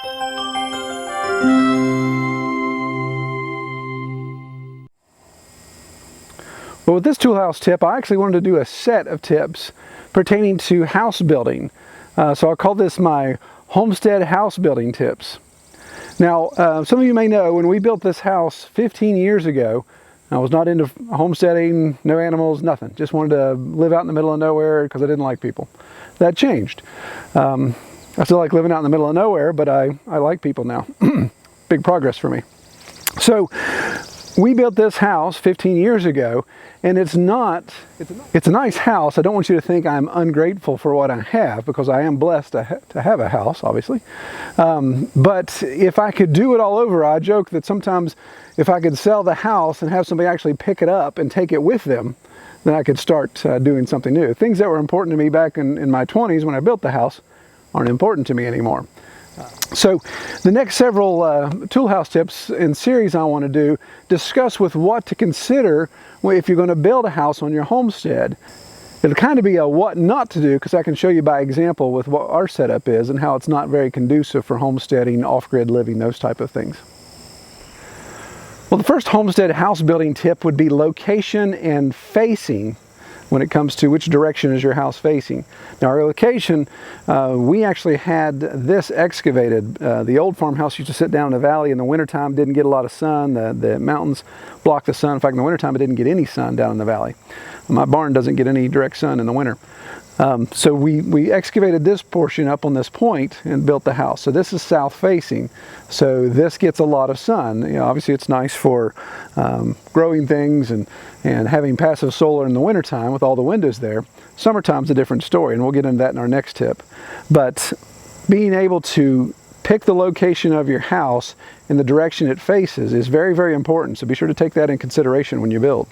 Well, with this tool house tip, I actually wanted to do a set of tips pertaining to house building. So I'll call this my homestead house building tips. Now, some of you may know when we built this house 15 years ago, I was not into homesteading, no animals, nothing. Just wanted to live out in the middle of nowhere because I didn't like people. That changed. I still like living out in the middle of nowhere, but I like people now. Big progress for me. So we built this house 15 years ago, and it's a nice house. I don't want you to think I'm ungrateful for what I have, because I am blessed to have a house, obviously. But if I could do it all over, I joke that sometimes if I could sell the house and have somebody actually pick it up and take it with them, then I could start doing something new. Things that were important to me back in my 20s when I built the house aren't important to me anymore. So the next several tool house tips in series I want to discuss with what to consider if you're going to build a house on your homestead. It'll kind of be a what not to do, because I can show you by example with what our setup is and how it's not very conducive for homesteading, off-grid living, those type of things. Well, the first homestead house building tip would be location and facing when it comes to which direction is your house facing. Now, our location, we actually had this excavated. The old farmhouse used to sit down in the valley in the wintertime, didn't get a lot of sun. The mountains block the sun. In fact, in the wintertime, it didn't get any sun down in the valley. My barn doesn't get any direct sun in the winter. So we excavated this portion up on this point and built the house. So this is south facing. So this gets a lot of sun. You know, obviously it's nice for growing things and having passive solar in the wintertime with all the windows there. Summertime's a different story, and we'll get into that in our next tip. But being able to pick the location of your house and the direction it faces is very, very important. So be sure to take that in consideration when you build.